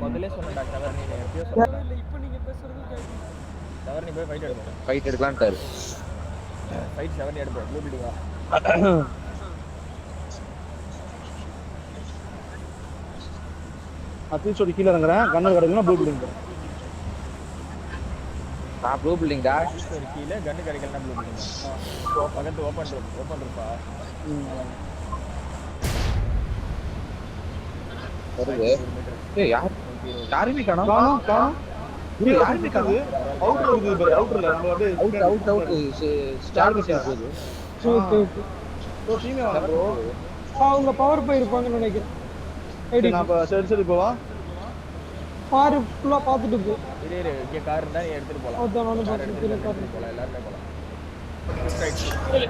முதல்ல சொன்னடா டவர் நீ எப்பயோ சொன்னடா. இப்போ நீங்க பேசுறது கேக்குது. டவர் நீ போய் ஃபைட் எடுங்க. ஃபைட் எடுக்கலாம்ட்டாரு. ஃபைட் 7 எடுப்போம். ப்ளூ பில்டிங்கா. அத்திச்சோடி கீழ இறங்குறேன். கண்ணு கிடைக்கலனா ப்ளூ பில்டிங். நான் ப்ளூ பில்டிங் டா. கீழ கண்ணு கிடைக்கலனா ப்ளூ பில்டிங். பக்கத்து ஓபன் ரூப்பா. வருது. ஏய் யாருமே காணோம். இது யாருமே காணோம். அவுட்டர் இருக்குது பாரு. அவுட்டர்ல நம்ம அப்படியே அவுட் ஸ்டார் மிஷன் போகுது. ஓகே. ப்ரோ டீமே வா ப்ரோ. அவங்க பவர் போய் இருப்பாங்கன்னு நினைக்கிறேன். ஐடி நான் சரி போவா. கார் ஃபுல்லா பாத்துட்டு போ. இரு இங்க கார் இருந்தா நீ எடுத்துட்டு போலாம். அதான் நானும் பாத்துட்டு போலாம் எல்லாரும் போலாம். அப்படியே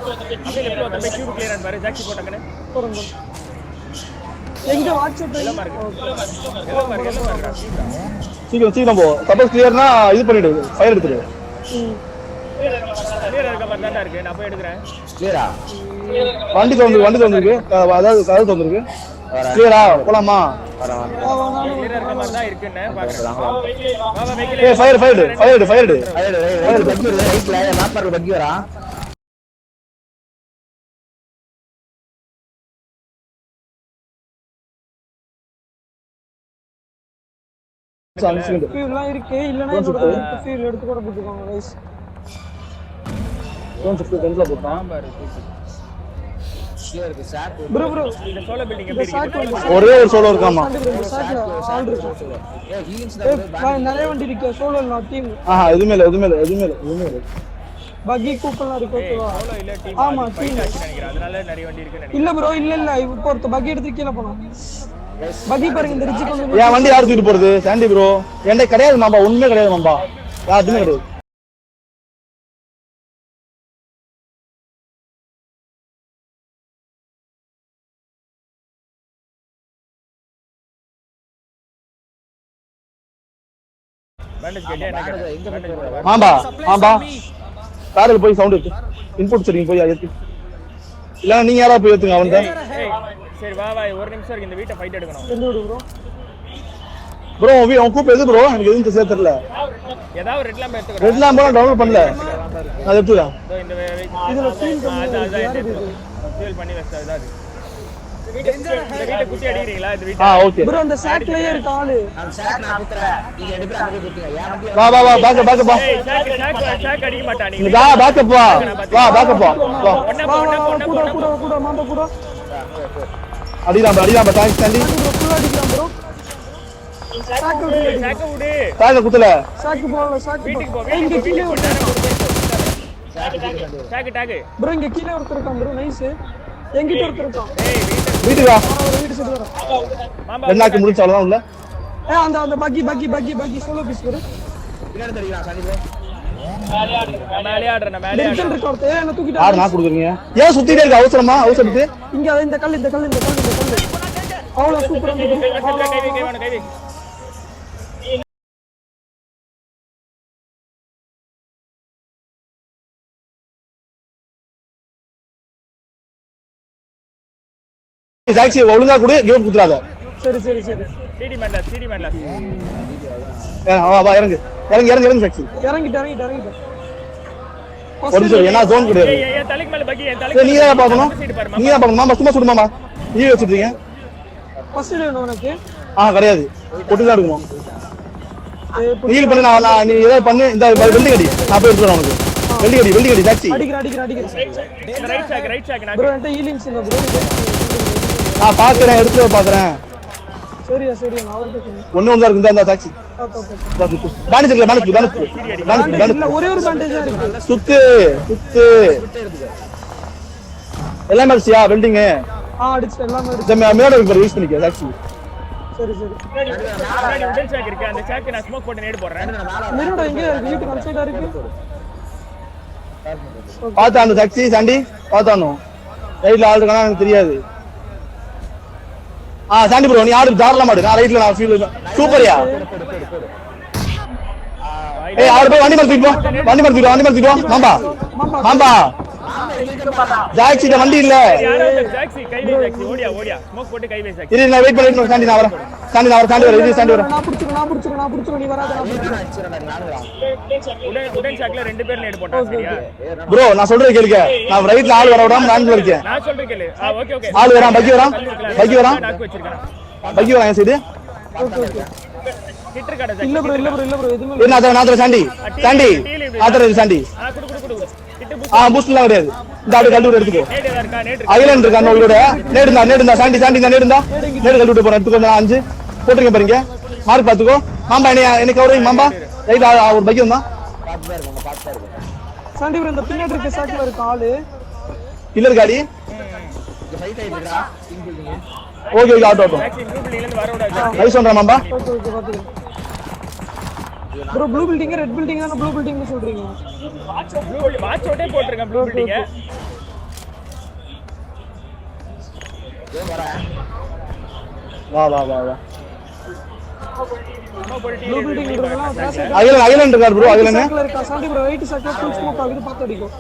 லெஃப்ட் வந்து கியூப் கிளியர் ஆன் பாரு. ஜாக்கி போட்டங்கனே. போறோம். எங்க வாட்ஸ்அப் எல்லாம் மார்க். சீக்கிரம் போ. சப்போஸ் கிளியர்னா இது பண்ணிடு. ஃபயர் எடுத்துடு. கிளியர் இருக்க மாதிரி தான் இருக்கு. நான் போய் எடுக்கறேன். கிளியரா? வண்டி தோந்துருக்கு. அதாவது கதவு தோந்துருக்கு. கிளியரா? போலாமா? கிளியர் இருக்க மாதிரி தான் இருக்குன்னு பாக்குறேன். வா வெஹிக்கிள். ஏய் ஃபயர் எடு. பக்கி வருது. ரைட்ல மேப்பர் பக்கி வரா. ஃபியூல்லாம் இருக்கு. இல்லனா என்னோட ஃபியூல் எடுத்து கூட போட்டுக்கோங்க गाइस. கோன் செட் கண்ட்ல போட்டான் பாரு. கிளியர் இருக்கு சாக். ப்ரோ இந்த சோலோ பில்டிங் எப்படி இருக்கு? ஒரே ஒரு சோலோ இருக்காமா. ஏய் ஹீலிங்ஸ் தான் நிறைய வண்டி இருக்கு. சோலோ நான் டீம். எதுமே இல்ல. பக்கி கூப்பல்லாம் இருக்கு. ஓகேவா? சோலோ இல்ல டீம். ஆமா டீம் நினைக்கிறேன். அதனால நிறைய வண்டி இருக்குன்னு நினைக்கிறேன். இல்ல ப்ரோ இல்ல இப்போ ஒருத்த பக்கி எடுத்து கீழ போலாம். பக்கி பாருங்க இந்த ரிட்ஜ் வந்து. ஏன் வண்டி யார் தூக்கிட்டு போறது? சாண்டி ப்ரோ. என்கிட்ட கிடையாது மாம்பா. உண்மையே கிடையாது மாம்பா. யாருமே கிடையாது. பேண்டேஜ் கேட்டியா என்ன? எங்க பண்றீங்க? மாம்பா கார்ல போய் சவுண்ட் இருக்கு. இன்புட் சரிங்க போய் ஏத்து. இல்ல நீங்க யாரா போய் ஏத்துங்க அவன்ட. சரி வா ஒரு நிமிஷம் இருக்கு. இந்த வீட்டை ஃபைட் எடுக்கணும். எந்த ஊரு ப்ரோ ப்ரோ? அவன் கூப்பிட்டு எது ப்ரோ? எனக்கு எதுவும் தெரியல. ஏதாவது ரெட் லாம்ப் எடுத்துக்கோ. ரெட் லாம்ப் டவுன்லோட் பண்ணல. நான் எடுத்துறேன். இந்த இதுல ஃபீல் ஃபீல் பண்ணி வெச்சா இதாது. இந்த வீட்டை குட்டி அடிக்கிறீங்களா? இந்த வீட்டை. ஓகே ப்ரோ அந்த சாக்லயே இருக்க ஆளு. நான் சாக் நான் குத்துறேன். நீங்க ரெண்டு பேரும் அங்கே குத்துங்க. யாரும் வா பேக்கப் வா. ஏய் சாக் அடிக்க மாட்டா நீ. வா பேக்கப் வா. பேக்கப் வா. கூட மாம்பா கூட. அடிலாம் டாக்ஸ் தாண்டி. ப்ரோ ஃபுல் அடிக்கலாம் ப்ரோ. சாக்கு விடு. சாக்க குத்தல. சாக்கு போல சாக்கு. வீட்டுக்கு போ. இங்க கீழ சாக்கு டாக். ப்ரோ இங்க கீழ ஒருத்தர் இருக்கான் ப்ரோ. நைஸ். எங்கிட்ட ஒருத்தர் இருக்கான். ஏய் வீட்டுக்கு வா. வீட்டு சைடு வர. மாமா ரெண்டாக்கு முடிச்சு அவ்வளவுதான் உள்ள. அந்த பக்கி சோலோ பீஸ் ப்ரோ. பின்னாடி தெரியுமா சாண்டி ப்ரோ? மேலே ஆடுறேன். ரிட்டன் ரெக்கார்ட் என்ன தூக்கிட்டு யார் நான் கொடுக்குறீங்க? ஏன் சுத்திட்டே இருக்க அவசரத்துக்கு? இங்க இந்த கல் அவ்வளவு சூப்பரா இருக்கு. கை டாக்ஸி ஒழுங்கா கூட கேம் குத்துறாத. சரி சிடி மேன்ல வா இறங்கு டாக்ஸி. இறங்கிட்டு ஒரு நிமிஷம் என்ன ஜோன் கிடையாது. என் தலைக்கு மேல பக்கி. என் தலைக்கு நீ தான் பாக்கணும். மாமா சும்மா சுடு மாமா. நீ வச்சிட்டீங்க. ஃபர்ஸ்ட் வேணும் உனக்கு. கிடையாது. கொட்டி தான் எடுக்கணும். நீல் பண்ணு. நான் நீ ஏதாவது பண்ணு. இந்த வெல்டிங் அடி. நான் போய் எடுத்துறேன் உனக்கு. வெல்டிங் அடி டாக்ஸி. அடிக்கிற. ரைட் சாக் ப்ரோ என்கிட்ட ஹீலிங்ஸ் இல்ல ப்ரோ. நான் பாக்குறேன். எடுத்து பாக்குறேன். சரியா நான் அவர்ட்ட சொன்னேன். ஒண்ணு தான் இருக்கு. இந்த டாக்ஸி. பேண்டேஜ் இல்ல ஒரே ஒரு பேண்டேஜா இருக்கு. சுத்து எல்லாமே அடிச்சியா? வெல்டிங் அடிச்சு எல்லாமே அடிச்சு. மேடோட யூஸ் பண்ணிக்க டாக்ஸி. சரி உடல் சாக் இருக்கு. அந்த சாக் நான் ஸ்மோக் போட்டு நேடு போடுறேன். மிரோட எங்க இருக்கு? வீட்டு அந்த சைடா இருக்கு. பாத்தா அந்த டாக்ஸி சாண்டி பாத்தானோ. ரைட்ல ஆள் இருக்கானா எனக்கு தெரியாது. சாண்டி ப்ரோ நீ ஆடு தாராளமா ஆடு. நான் ரைட்ல நான் ஃபீல் சூப்பர்யா. ஏய் ஆடு போய் வண்டி மேல தூக்கிட்டு வா. மாம்பா ஜாக்ஸி இந்த வண்டி இல்ல யாரோ டாக்ஸி கை வை டாக்ஸி ஓடியா ஸ்மோக் போட்டு கை வை டாக்ஸி இரு நான் வெயிட் பண்ணிட்டு சாண்டி நான் வரேன் சாண்டி வர இது சாண்டி வர நான் புடிச்சுறேன் நீ வராத உடன் ஷாட்ல ரெண்டு பேர் நேடு போட்டாங்க சரியா ப்ரோ நான் சொல்றது கேளுங்க நான் ரைட்ல ஆள் வர விடாம நான் இருக்கேன் நான் சொல்றேன் கேளு ஓகே ஓகே ஆள் வரான் பக்கி வரான் டாக் வச்சிருக்கேன் பக்கி வரான் என் சைடு கிட்ட கடை இல்ல ப்ரோ எதுமே நான் சாண்டி ஆதர சாண்டி குடு கிட்ட பூஸ்ட்லாம் கிடையாது இந்த ஆடு கல்லூரி எடுத்துக்கோ நேடு இருக்கா நேடு ஐலண்ட் இருக்கா உங்களோட நேடுந்தா சாண்டி நேடுந்தா நேடு கல்லூரி போறேன் எடுத்துக்கோ நான் 5 போட்டுருங்க பாருங்க மார்க் பாத்துக்கோ மாம்பா என்ன கவரிங் மாம்பா ரைட் ஒரு பைக் வந்தா சாண்டி ப்ரோ இந்த பின்னாடி இருக்க சாக்ல இருக்க ஆளு இல்ல காடி ஓகே ஆட்டோ டாக்ஸி ப்ளூ பில்டிங்ல இருந்து வர விடாத நைஸ் பண்றா மாம்பா ஓகே பாத்துக்கிறேன் bro blue building red building தான் ப்ளூ பில்டிங்னு சொல்றீங்க வாட்ச் ஓட்டே போட்டுருக்கேன் ப்ளூ பில்டிங் வா ப்ளூ பில்டிங் இருக்கறதெல்லாம் கிராஸ் ஐலண்ட் இருக்கார் ப்ரோ ஐலண்ட் சாக்ல இருக்க சாண்டி ப்ரோ ரைட் சாக்ல ஃபுல் ஸ்மோக் ஆகுது பாத்து அடிக்கும்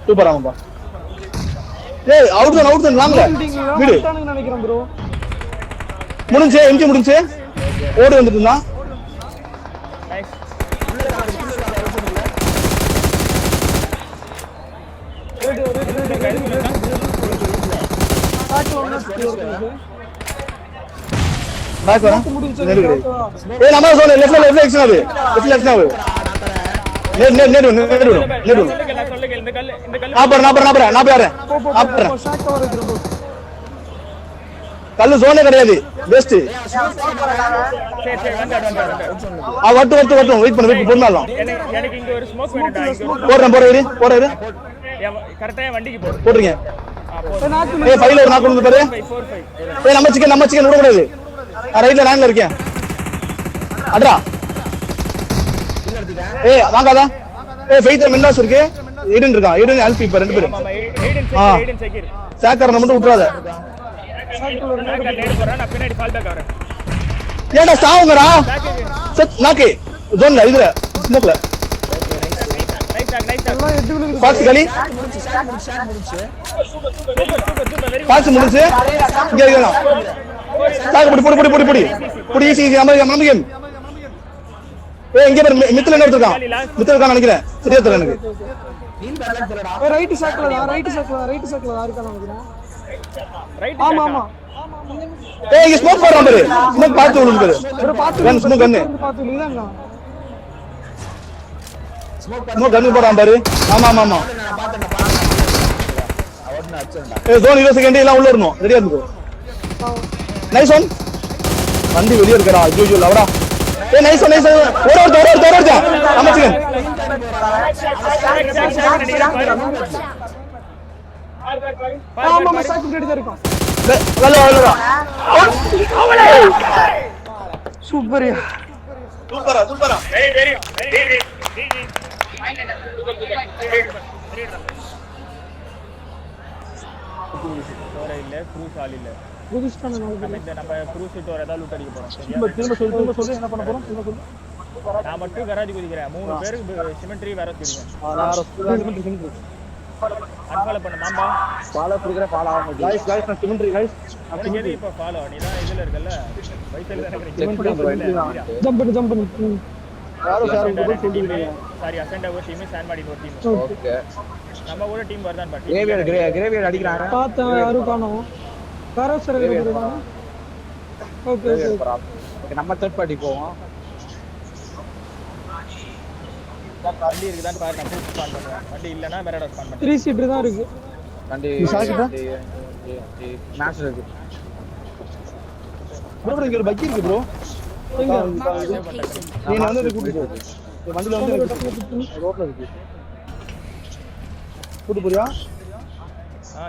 சூப்பரா மாம்பா ஏய் அவுட் தான் வாங்கல பில்டிங் வீடு வந்துட்டானுங்க நினைக்கிறேன் ப்ரோ முடிஞ்சே எம்ஜி முடிஞ்சே ஓடி வந்துட்டு இருந்தான் நைஸ் சாக்ல ஒண்ணு இருக்கு பேக் வரேன் முடிஞ்சு ஏய் நம்ம சோன் லெஃப்ட் எக்ஸ்ட்ரா நேடு சொல்லுங்க இந்த கல்லு நான் போறேன் சாக் கவர் இருக்கு ப்ரோ கல்லு சோனே கிடையாது பெஸ்ட் சரி வட்டும் வெயிட் பண்ணு பொறுமையாலாம் எனக்கு இங்க ஒரு ஸ்மோக் வேணும்டா போறேன் கரெக்ட்டா வண்டிக்கு போ போடுறீங்க நாக்கு ஏய் ஃபைல ஒரு நாக்கு வந்து பாரு 45 ஏய் நம்ம சிக்கன் விட கூடாது நான் ரைட்ல லைன்ல இருக்கேன் அட்ரா ஏய் வாங்காதா ஏய் ஃபைட்டர் மெண்டாஸ் இருக்கு ஈடன் இருக்கான் ஈடன் ஹெல்ப் இப்ப ரெண்டு பேரும் ஆமா ஹைடன் செக்யூர் சாக்கறன மட்டும் விட்டுறாத சாக்ல ஒரு நான் நேடு போறேன் நான் பின்னாடி ஃபால் பேக் வரேன் ஏடா சாவுங்கடா செட் நாக்கு ஜோன்ல இதுல ஸ்மோக்ல நைஸ் எல்லாம் எட்டு விழுகுது பாக்ஸ் களி சூப்பர் பாக்ஸ் முடிஞ்சு இங்க இருக்கலாம் சாக்கு புடி ஈஸி நம்ம கேம் ஏய் இங்க பாரு மித்தல என்ன எடுத்துட்டான் மித்தல நினைக்கிறேன் சரியா தெரியல எனக்கு ரைட் சாக்ல தான் இருக்கா நினைக்கிறேன் ரைட் ஆமா ஏய் இங்க ஸ்மோக் போறான் பாரு ஸ்மோக் பாத்து விழுந்து பாரு ஒரு பாத்து கன் ஸ்மோக் கன்னு பாத்து இல்லங்க ஸ்மோக் கன்னு போறான் பாரு ஆமா ஏய் ஜோன் 20 செகண்ட் எல்லாம் உள்ள வரணும் ரெடியா இருந்துக்கோ நைஸ் ஒன் வண்டி வெளிய இருக்கடா ஐயோ லவடா ஏய் நைஸ் ஓட அமைச்சுங்க ஆமா சாக் ரெடி தான் இருக்கும் வரடா சூப்பர் சூப்பரா வெரி இல்ல க்ரூஸ் ஆல் இல்ல புதுஸ்டான நம்ம க்ரூஸ் விட்டு ஏதாவது லூட் அடிக்க போறோம் சரியா திரும்ப சொல்லு என்ன பண்ண போறோம் நான் மட்டும் கராஜ் குதிக்கிறேன் 3 பேருக்கு சிமெண்ட்ரி வேற தெரியும் அன்ஃபாலோ பண்ணு மாமா ஃபாலோ குடுக்குற ஃபாலோ ஆக மாட்டேங்குது गाइस நான் சிமெண்ட்ரி गाइस உனக்கு எது இப்ப ஃபாலோ நீ தான் இதுல இருக்கல பைசல் தான் நினைக்கிறேன் ஜம்ப் பண்ணு யாரோ சொல்றீங்க சாரி அசெண்டா ஒரு டீம் சான் மாடி ஒரு டீம் ஓகே நம்ம கூட டீம் வரதான் பாட்டி கிரேவியர் அடிக்கிறாங்க பார்த்தா யாரும் காணோம் காரோசர் ஓகே ஓகே நம்ம தேர்ட் பார்ட்டி போவோம் வண்டி இருக்குதான் பாரு நான் பூஸ்ட் ஸ்பான் பண்ணுவேன் வண்டி இல்லனா வேற ஏதாவது ஸ்பான் 3 சீட்டர் தான் இருக்கு வண்டி மேட்ச் இருக்கு ப்ரோ இங்க ஒரு பக்கி இருக்கு ப்ரோ எங்க நீ வந்து கூட்டி போ வண்டில வந்து ரோட்ல இருக்கு கூட்டி போறியா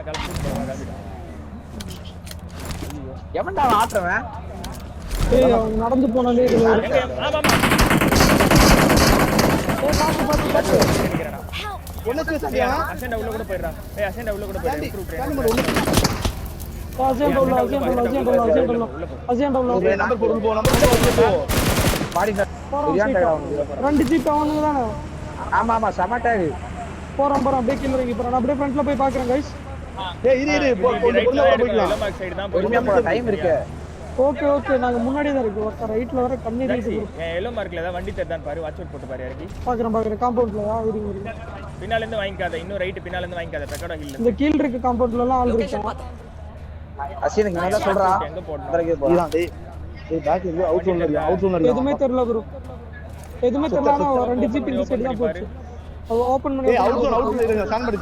கிளம்பி எவன்டா ஆட்றவன் ஏய் அவங்க நடந்து போனாலே இதுல ஆமா என்ன செய்யறியா அசெண்டா உள்ள கூட போயிடுறான் அசெண்டா உள்ள கூட போயிடு இம்ப்ரூவ் ட்ரெயின் ஒரு நம்பர் போடு போ நம்பர் போ பாடி சார் பிரியாண்டா ரெண்டு ஜீப் அவனுங்க தானே ஆமா சமட்டாரு போறோம் அப்படியே கீழ இறங்கி போறோம். நான் அப்படியே ஃப்ரண்ட்ல போய் பாக்குறேன் கைஸ். ஏய் இரு ரைட்ல போய்க்கலாம். எல்லோ மார்க் சைடு தான் பொறுமையா போற டைம் இருக்கு. ஓகே நாங்க முன்னாடி தான் இருக்கு. ஒருத்தர் ரைட்ல வர கண்ணி இருக்கு. எல்லோ மார்க்ல ஏதாவது வண்டி தெரிதான் பாரு, வாட்ச் அவுட் போட்டு பாரு இறங்கி. பாக்குறேன் காம்பவுண்ட்லயா இருங்க. பின்னால இருந்து வாங்கிக்காத, இன்னும் ரைட் பின்னால இருந்து வாங்கிக்காத. பெக்கடா ஹில் இந்த கீழ இருக்க காம்பவுண்ட்ல எல்லாம் ஆள் இருக்கு. அசினுக்கு நல்லா சொல்றா. எங்க போறோம்? இதான் டேய் பேக் இருக்கு, அவுட் ஜோன்ல இருக்கு. எதுமே தெரியல ப்ரோ. எதுமே தெரியல. நான் ரெண்டு ஜிபி இந்த சைடு தான் போச்சு. அது ஓபன் பண்ணி ஏய் அவுட் ஜோன் இருங்க. ஸ்டாண்ட் பண்ணி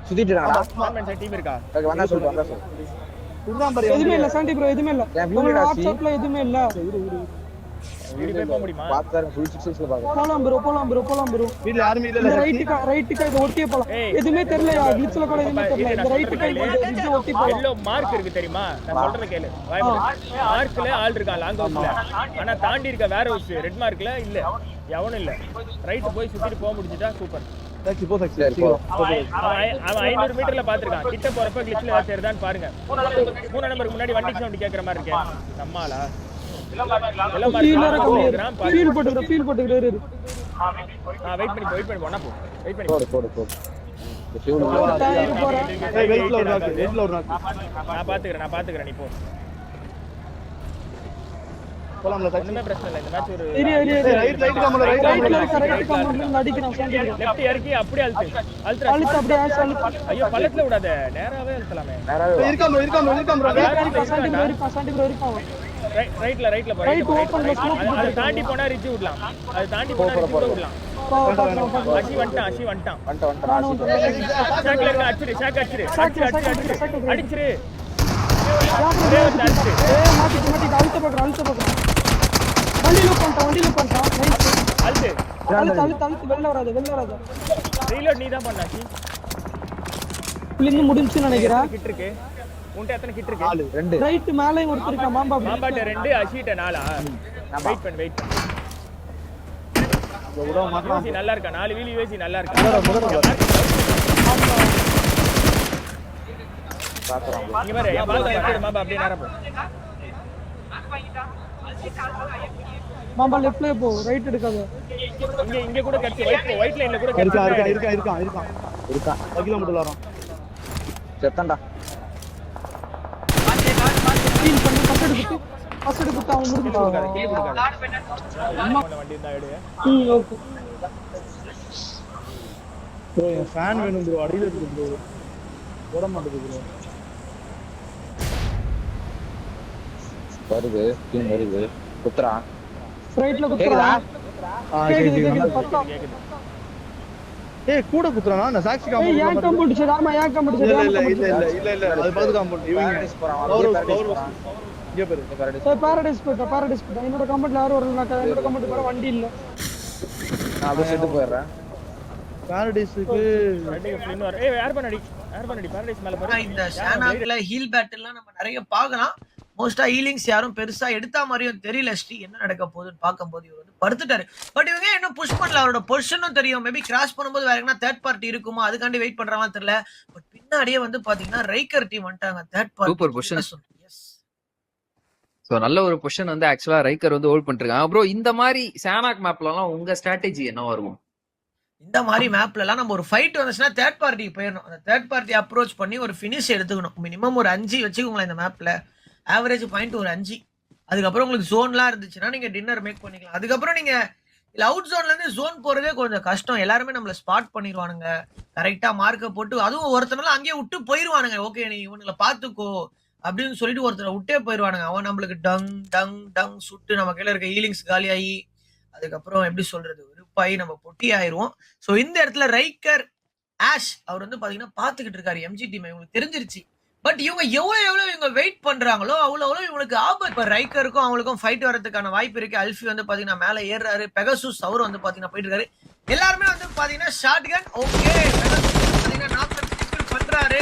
சுத்திட்டு இருக்காடா. டிபார்ட்மெண்ட் சைடு டீம் இருக்கா? வந்தா சொல்லு. இதுதான் பாரு. எதுமே இல்ல சாண்டி ப்ரோ, எதுமே இல்ல. என் view உங்க டா, வாட்ஸ்அப்ல எதுமே இல்ல. வீடு போய் போக முடியுமா? பாத்தாரு ஃபுல் 6ல பாக்க. போலாம் ப்ரோ. வீட்ல யாருமே இல்ல. இந்த ரைட்டுக்கு இது ஒட்டியே போலாம். எதுமே தெரியல. கிளிச்ல கூட எதுமே தெரியல. இந்த ரைட்டுக்கு இது ஒட்டி போலாம். எல்லோ மார்க் இருக்கு தெரியுமா? நான் சொல்றத கேளு. மார்க்ல ஆள் இருக்கான் லாங் ஹவுஸ்ல. ஆனா தாண்டி இருக்க வேற ஹவுஸ் ரெட் மார்க்ல இல்ல. எவனும் இல்ல. ரைட் போய் சுத்திட்டு போக முடிஞ்சிட்டா சூப்பர். டாக்ஸி போ டாக்ஸி. அவன் 500 மீட்டர்ல பாத்துருக்கான். கிட்ட போறப்ப கிளிச்ல ஏதாவது தெரியுதான்னு பாருங்க. 3 நம்பருக்கு முன்னாடி வண்டி சவுண்ட் கேக்குற மாதிரி இருக்கே. நம்மாலா? எல்லாம் மார்க் ஃபீல் போட்டுக்கறாரு. வெயிட் பண்ணி போனா போ. வெயிட் பண்ணி போடு. ஃபியூல் டயர் போறா. ஏய் வெயிட்ல ஒரு நாக்கு. நான் பாத்துக்கறேன் நீ போ. போலாம்ல டாக்ஸி. ஒண்ணுமே பிரச்சனை இல்ல. இந்த மேட்ச் ஒரு ரைட் காம்பவுண்ட் ரைட் காம்பவுண்ட்ல அடிக்கிறான் சாண்டி ப்ரோ. லெஃப்ட் இறக்கி அப்படியே அழுத்து அப்படியே அழுத்து. ஐயோ பள்ளத்துல விடாத, நேராவே அழுத்தலாமே. இருக்காம் ப்ரோ. சாண்டி ப்ரோ இருக்கான். ரைட்ல போ. அதை தாண்டி போனா ரிட்ஜ் விடலாம். அது தாண்டி போனா ரிட்ஜ் விடலாம். அசி வந்துட்டான். ஷாக்ல இருக்க அடிச்சிரு. அடிச்சிரு. மாத்தி அழுத்த பாக்குறான். வண்டி லூப் பண்ணிட்டான். அழுத்து வெளில வராது. ரீலோட் நீ தான் பண்ணாச்சி. புள்ளிங்க முடிஞ்சுன்னு நினைக்கிறேன். கிட்ட இருக்கு. உன்ட்ட எத்தனை கிட்ட இருக்கு? 2. ரைட் மேலே ஒருத்தர் இருக்கான். மாம்பாட்ட 2, அஷீட்ட 4. வெயிட் பண்ணு. யூசி நல்லா இருக்கா? 4 வீல் யூசி நல்லா இருக்கா? இங்க பாரு, என் பால் எடுத்து மாம்பா அப்படியே நேரா போ. மாம்பா லெஃப்ட்ல போ, ரைட் எடுக்காத. இங்க கூட கட்சி ஒயிட் லைன்ல கூட கட்சி இருக்கான். கிலோமீட்டர்ல வரோம். செத்தண்டா. ஃபீல் பண்ணி ஃபர்ஸ்ட் எடுத்து அவன் முடிஞ்சிட்டான். கீழ கொடுக்காத. வண்டி இருந்தா எடு. ஓகே ப்ரோ என் ஃபேன் வேணும் ப்ரோ. அடியில இருக்கு ப்ரோ. போட மாட்டேங்குது ப்ரோ. வருது டீம் வருது. குத்ரா ரைட்ல குத்துறா. கேக்குது பத்தா. ஏய் கூட குத்துறானா? நான் சாக்ஸி ஏய் ஏன் கம்பவுண்ட் சரி. ஆமா ஏன் கம்பவுண்ட் சரி. இல்ல அது பக்கத்து காம்பவுண்ட். இவங்க இங்க பாரு. பாரடைஸ் போய்ட்டா. என்னோட கம்பவுண்ட்ல யாரும் வரல. என்னோட கம்பவுண்ட் போற வண்டி இல்ல. நான் அப்படியே செத்து போயிடுறேன். பாரடைஸ்க்கு ஏர் பண்ணடி பாரடைஸ் மேல பாரு. இந்த ஷானாக்ல ஹீல் பேட்டில்லாம் நம்ம நிறைய பார்க்கலாம். மோஸ்டா ஹீலிங்ஸ் யாரும் பெருசா எடுத்தா மாதிரியும் தெரியல. ஸ்ரீ என்ன நடக்க போகுதுன்னு பார்க்கும்போது இவர் வந்து படுத்துட்டாரு. பட் இவங்க இன்னும் புஷ் பண்ணல. அவரோட பொசிஷனும் தெரியும். மேபி கிராஷ் பண்ணும்போது வேற எங்கன்னா தேர்ட் பார்ட்டி இருக்குமா, அதுக்காண்டி வெயிட் பண்றாங்கன்னு தெரியல. பட் பின்னாடியே வந்து பாத்தீங்கன்னா ரைக்கர் டீம் வந்துட்டாங்க. Third party super position. So நல்ல ஒரு பொசிஷன் வந்து ஆக்சுவலா ரைக்கர் வந்து ஹோல்ட் பண்ணிருக்காங்க. ப்ரோ இந்த மாதிரி சானாக் மேப்லலாம் உங்க ஸ்ட்ராட்டஜி என்னவா இருக்கும்? இந்த மாதிரி மேப்ல எல்லாம் நம்ம ஒரு ஃபைட் வந்துச்சுன்னா தேர்ட் பார்ட்டி போயிடணும். அந்த தேர்ட் பார்ட்டி அப்ரோச் பண்ணி ஒரு ஃபினிஷ் எடுத்துக்கணும். மினிமம் ஒரு 5 வச்சுக்கோங்களேன் இந்த மேப்ல. ஆவரேஜ் பாயிண்ட் ஒரு 5. அதுக்கப்புறம் உங்களுக்கு ஜோன்லாம் இருந்துச்சுன்னா நீங்க டின்னர் மேக் பண்ணிக்கலாம். அதுக்கப்புறம் நீங்க இல்ல அவுட் ஜோன்ல இருந்து ஜோன் போறதே கொஞ்சம் கஷ்டம். எல்லாருமே நம்மள ஸ்பாட் பண்ணிடுவானுங்க. கரெக்டா மார்க்க போட்டு அதுவும் ஒருத்தனால அங்கேயே விட்டு போயிருவானுங்க. ஓகே நீ இவனுங்களை பாத்துக்கோ அப்படின்னு சொல்லிட்டு ஒருத்தரை விட்டே போயிருவானுங்க. அவன் நம்மளுக்கு டங் சுட்டு நம்ம கையில இருக்க ஹீலிங்ஸ் காலியாகி அதுக்கப்புறம் எப்படி சொல்றது விருப்பாயி நம்ம பொட்டி ஆயிருவோம். ஸோ இந்த இடத்துல ரைக்கர் ஆஷ் அவர் வந்து பாத்தீங்கன்னா பாத்துக்கிட்டு இருக்காரு எம்ஜி டீம். இவங்களுக்கு தெரிஞ்சிருச்சு. பட் இவங்க எவ்வளவு இவங்க வெயிட் பண்றாங்களோ அவ்வளவு இவங்களுக்கு ஆபத்து. இப்ப ரைக்கருக்கும் அவங்களுக்கும் ஃபைட் வரதுக்கான வாய்ப்பு இருக்கு. அல்ஃபி வந்து பாத்தீங்கன்னா மேல ஏறாரு. பெகசூஸ் அவரும் வந்து பாத்தீங்கன்னா போயிட்டு இருக்காரு. எல்லாருமே வந்து பாத்தீங்கன்னா ஷார்ட் கன் ஓகே பண்றாரு.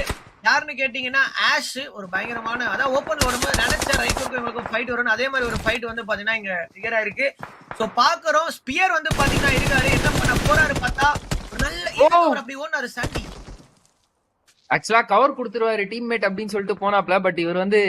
யாருன்னு கேட்டீங்கன்னா ஆஷ் ஒரு பயங்கரமான அதான் ஓப்பன்ல வரும்போது நினைச்ச ரைக்கருக்கும் இவங்களுக்கும் ஃபைட் வரணும். அதே மாதிரி ஒரு ஃபைட் வந்து பாத்தீங்கன்னா இங்க ஃபிகர் ஆயிருக்கு. சோ பாக்குறோம் ஸ்பியர் வந்து பாத்தீங்கன்னா இருக்காரு. என்ன பண்ண போறாரு பார்த்தா நல்ல அப்படி ஓடுனாரு சாண்டி. ஆக்சுவலா கவர் கொடுத்துருவாரு டீம்மேட் அப்படின்னு சொல்லிட்டு போனாப்ல. பட் இவர் வந்து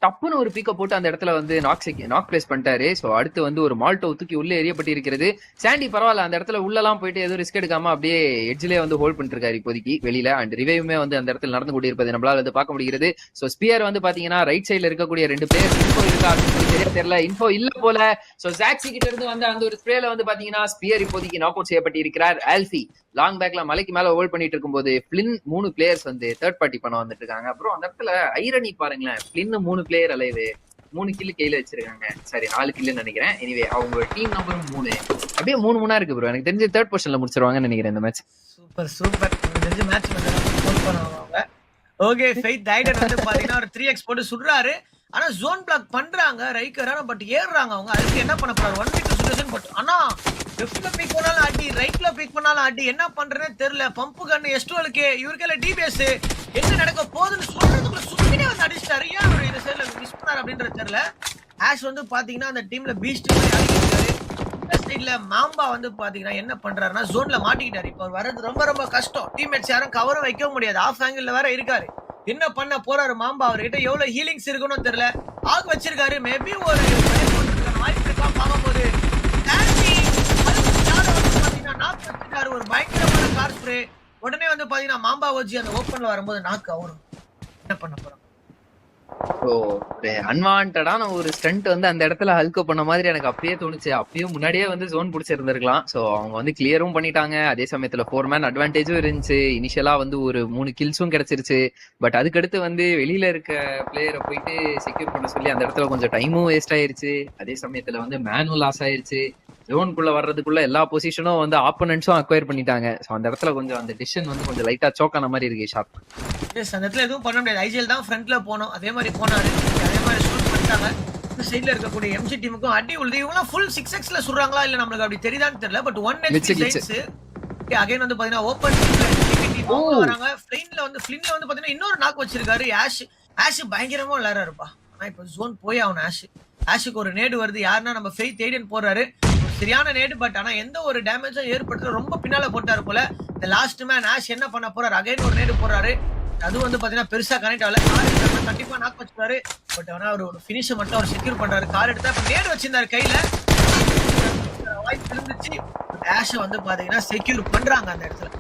டப்புன்னு ஒரு பீக்க போட்டு அந்த இடத்துல வந்து நாக் பிளேஸ் பண்ணிட்டாரு. சோ அடுத்து வந்து ஒரு மால்டோ தூக்கி உள்ள எறியப்பட்டு இருக்கிறது. சாண்டி பரவாயில்ல, அந்த இடத்துல உள்ளலாம் போயிட்டு எதுவும் ரிஸ்க் எடுக்காம அப்படியே எட்ஜ்லயே வந்து ஹோல்ட் பண்ணிட்டு இருக்காரு இப்போதைக்கு வெளியில. அண்ட் ரிவைவுமே வந்து அந்த இடத்துல நடந்து கொண்டிருப்பது நம்மளால வந்து பார்க்க முடிகிறது. சோ ஸ்பியர் வந்து பாத்தீங்கன்னா ரைட் சைடுல இருக்கக்கூடிய 2 பிளேயர்ஸ் இன்ஃபோ இருக்கா அப்படின்னு சரியா தெரியல. இன்ஃபோ இல்ல போல. சோ ஜாக்ஸி கிட்ட இருந்து வந்த அந்த ஒரு ஸ்ப்ரேல வந்து பாத்தீங்கன்னா ஸ்பியர் இப்போதைக்கு நாக் அவுட் செய்யப்பட்டு இருக்கிறார். ஆல்ஃபி லாங் பேக்ல மலைக்கு மேல ஹோல்ட் பண்ணிட்டு இருக்கும்போது பிளின் 3 பிளேயர்ஸ் வந்து தேர்ட் பார்ட்டி பண்ண வந்துட்டு இருக்காங்க. அப்புறம் அந்த இடத்துல ஐரணி பாருங்களேன், பிளின் 3 பிளேயர் அலைவு 3 கில்லு கையில வச்சிருக்காங்க. சரி 4 கில்லுன்னு நினைக்கிறேன். எனிவே அவங்க டீம் நம்பரும் 3 அப்படியே 3-3 இருக்கு ப்ரோ. எனக்கு தெரிஞ்சு தேர்ட் பொசிஷன்ல முடிச்சிருவாங்கன்னு நினைக்கிறேன் இந்த மேட்ச். சூப்பர் தெரிஞ்ச மேட்ச் வந்து போல் பண்ணுவாங்க. ஓகே ஃபைட் டைடன் வந்து பாத்தீங்கன்னா ஒரு 3x போட்டு சுடுறாரு. ஆனா ஜோன் பிளாக் பண்றாங்க ரைக்கரான, பட் ஏறுறாங்க அவங்க. அதுக்கு என்ன பண்ண போறாரு 1v2 சிச்சுவேஷன் போட்டு. ஆனா லெஃப்ட்ல பிக் பண்ணாலும் அடி, ரைட்ல பிக் பண்ணாலும் அடி, என்ன பண்றதுனே தெரியல. பம்பு கன் S12 இவருக்கே டிபிஎஸ் என்ன நடக்க போகுதுன்னு சொல்றதுக்குள்ள சுத்தினே வந்து அடிச்சிட்டாரு. ஏன் அவர் இந்த சைடுல மிஸ் பண்ணாரு அப்படின்றது தெரியல. ஆஷ் வந்து பாத்தீங்கன்னா அந்த டீம்ல பீஸ்ட் மாதிரி அடிக்கிறாரு. இந்த சைடுல மாம்பா வந்து பாத்தீங்கன்னா என்ன பண்றாருன்னா ஜோன்ல மாட்டிக்கிட்டாரு. இப்போ வர்றது ரொம்ப ரொம்ப கஷ்டம். டீம்மேட்ஸ் யாரும் கவரும் வைக்க முடியாது. ஆஃப் ஆங்கிள் வேற இருக்காரு. என்ன பண்ண போறாரு மாம்பா? அவர்கிட்ட எவ்வளவு ஹீலிங்ஸ் இருக்குன்னு தெரியல. ஆக வச்சிருக்காரு. மேபி ஒரு வாய்ப்பு இருக்கா பார்க்கும்போது நாக் வச்சிருக்காரு. ஒரு பயங்கரமான கார் ஸ்ப்ரே. உடனே வந்து பாத்தீங்கன்னா மாம்பா வச்சு அந்த ஓப்பன்ல வரும்போது நாக்கு அவரும் என்ன பண்ண போறாங்க. ஒரு அன்வான்டான ஒரு ஸ்டண்ட் வந்து அந்த இடத்துல ஹல்கோ பண்ண மாதிரி எனக்கு அப்பயே தோணுச்சு. அப்பயும் முன்னாடியே வந்து ஜோன் பிடிச்சிருந்திருக்கலாம். சோ அவங்க வந்து கிளியரும் பண்ணிட்டாங்க. அதே சமயத்துல 4 மேன் அட்வான்டேஜும் இருந்துச்சு. இனிஷியலா வந்து ஒரு 3 கில்ஸும் கிடைச்சிருச்சு. பட் அதுக்கடுத்து வந்து வெளியில இருக்க பிளேயரை போயிட்டு செக்யூர் பண்ண சொல்லி அந்த இடத்துல கொஞ்சம் டைமும் வேஸ்ட் ஆயிருச்சு. அதே சமயத்துல வந்து மேனும் லாஸ் ஆயிருச்சு. ஜோனுக்குள்ள வர்றதுக்குள்ள எல்லா பொசிஷனும் வந்து ஆப்போனன்ட்ஸும் அக்வயர் பண்ணிட்டாங்க. சோ அந்த இடத்துல கொஞ்சம் அந்த டிசிஷன் வந்து கொஞ்சம் லைட்டா சோக் ஆன மாதிரி இருக்கு ஷார்ப். அந்த இடத்துல எதுவும் பண்ண முடியாது. ஐஜிஎல் தான் ஃப்ரண்ட்ல போனோம். அதே மாதிரி போனாரு. அதே மாதிரி ஷூட் பண்ணிட்டாங்க. இந்த சைடுல இருக்கக்கூடிய எம்சி டீமுக்கும் அடி உழுது. இவங்க ஃபுல் 6xல சுடுறாங்களா இல்ல நம்மளுக்கு அப்படி தெரியுதான்னு தெரியல. பட் 1 HP சைட்ஸ் அகைன் வந்து பாத்தீங்கன்னா ஓபன் வராங்க. ஃப்ளைன்ல வந்து பாத்தீங்கன்னா இன்னொரு நாக் வச்சிருக்காரு. ஆஷ் பயங்கரமா விளையாடுறாருப்பா. ஆனா இப்போ ஜோன் போய் அவன் ஆஷுக்கு ஒரு நேடு வருது. யாருன்னா நம்ம ஃபெய்த் ஏடியன் போறாரு. சரியான நேடு. பட் ஆனா எந்த ஒரு டேமேஜும் ஏற்படுத்தல. ரொம்ப பின்னால போட்டாரு போல. இந்த லாஸ்ட் மேன் ஆஷ் என்ன பண்ண போறாரு? அகைன் ஒரு நேடு போறாரு. அது வந்து பாத்தீங்கன்னா பெருசா கனெக்ட் ஆகல. கண்டிப்பா நாக் வச்சுட்டாரு. பட் ஆனா அவர் ஒரு பினிஷ் மட்டும் அவர் செக்யூர் பண்றாரு. கார் எடுத்தா இப்ப நேடு வச்சிருந்தாரு கையில. வாய்ப்பு இருந்துச்சு. ஆஷ் வந்து பாத்தீங்கன்னா செக்யூர் பண்றாங்க அந்த இடத்துல.